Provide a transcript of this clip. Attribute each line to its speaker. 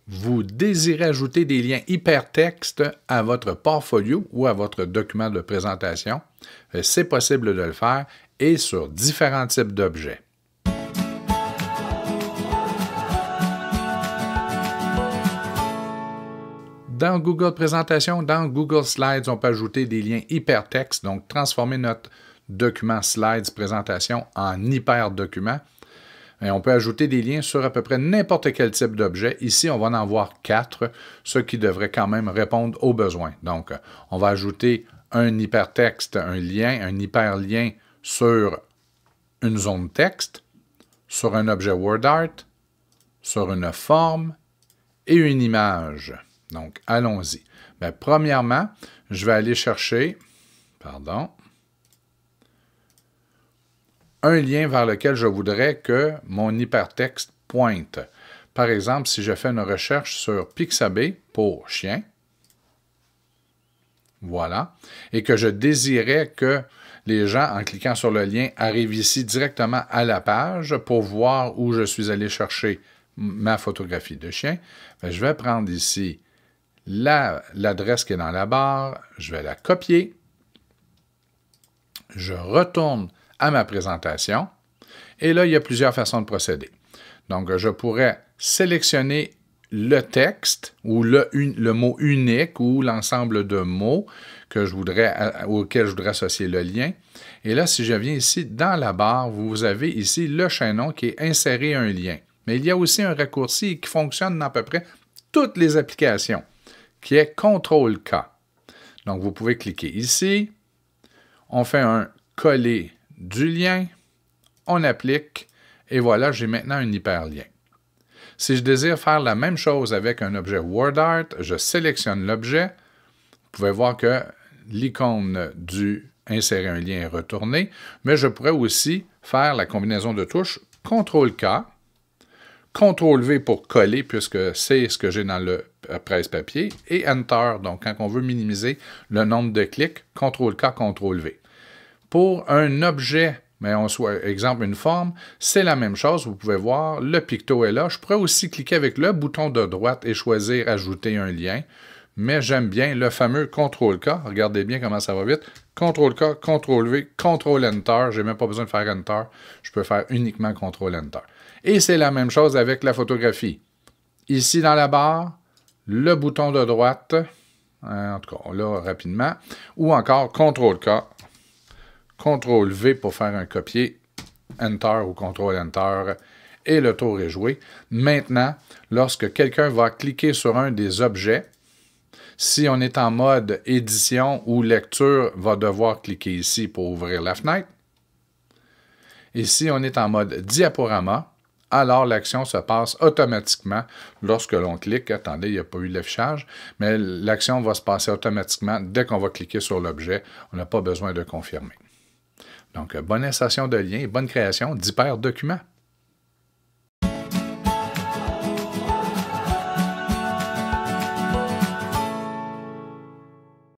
Speaker 1: vous désirez ajouter des liens hypertextes à votre portfolio ou à votre document de présentation, c'est possible de le faire et sur différents types d'objets. Dans Google Présentation, dans Google Slides, on peut ajouter des liens hypertextes, donc transformer notre document Slides Présentation en hyperdocument. Et on peut ajouter des liens sur à peu près n'importe quel type d'objet. Ici, on va en avoir 4, ce qui devrait quand même répondre aux besoins. Donc, on va ajouter un hypertexte, un lien, un hyperlien sur une zone texte, sur un objet WordArt, sur une forme et une image. Donc, allons-y. Bien, premièrement, je vais aller chercher, un lien vers lequel je voudrais que mon hypertexte pointe. Par exemple, si je fais une recherche sur Pixabay pour chien, voilà, et que je désirais que les gens, en cliquant sur le lien, arrivent ici directement à la page pour voir où je suis allé chercher ma photographie de chien, bien, je vais prendre ici l'adresse qui est dans la barre, je vais la copier, je retourne à ma présentation, et là, il y a plusieurs façons de procéder. Donc, je pourrais sélectionner le texte ou le mot unique ou l'ensemble de mots auquel je voudrais associer le lien. Et là, si je viens ici dans la barre, vous avez ici le chaînon qui est « Insérer un lien ». Mais il y a aussi un raccourci qui fonctionne dans à peu près toutes les applications, qui est CTRL-K. Donc, vous pouvez cliquer ici, on fait un coller du lien, on applique, et voilà, j'ai maintenant un hyperlien. Si je désire faire la même chose avec un objet WordArt, je sélectionne l'objet. Vous pouvez voir que l'icône du « Insérer un lien » est retournée, mais je pourrais aussi faire la combinaison de touches CTRL-K, CTRL-V pour coller, puisque c'est ce que j'ai dans le presse-papier, et Enter, donc quand on veut minimiser le nombre de clics, CTRL-K, CTRL-V. Pour un objet, mais exemple une forme, c'est la même chose. Vous pouvez voir, le picto est là. Je pourrais aussi cliquer avec le bouton de droite et choisir « Ajouter un lien », mais j'aime bien le fameux CTRL-K. Regardez bien comment ça va vite. CTRL-K, CTRL-V, CTRL-Enter. Je n'ai même pas besoin de faire Enter. Je peux faire uniquement CTRL-Enter. Et c'est la même chose avec la photographie. Ici, dans la barre, le bouton de droite, en tout cas, là, rapidement, ou encore CTRL-K, CTRL-V pour faire un copier, Enter ou CTRL-Enter, et le tour est joué. Maintenant, lorsque quelqu'un va cliquer sur un des objets, si on est en mode édition ou lecture, va devoir cliquer ici pour ouvrir la fenêtre. Et si on est en mode diaporama, alors l'action se passe automatiquement lorsque l'on clique. Attendez, il n'y a pas eu l'affichage, mais l'action va se passer automatiquement dès qu'on va cliquer sur l'objet. On n'a pas besoin de confirmer. Donc, bonne installation de liens et bonne création d'hyperdocument.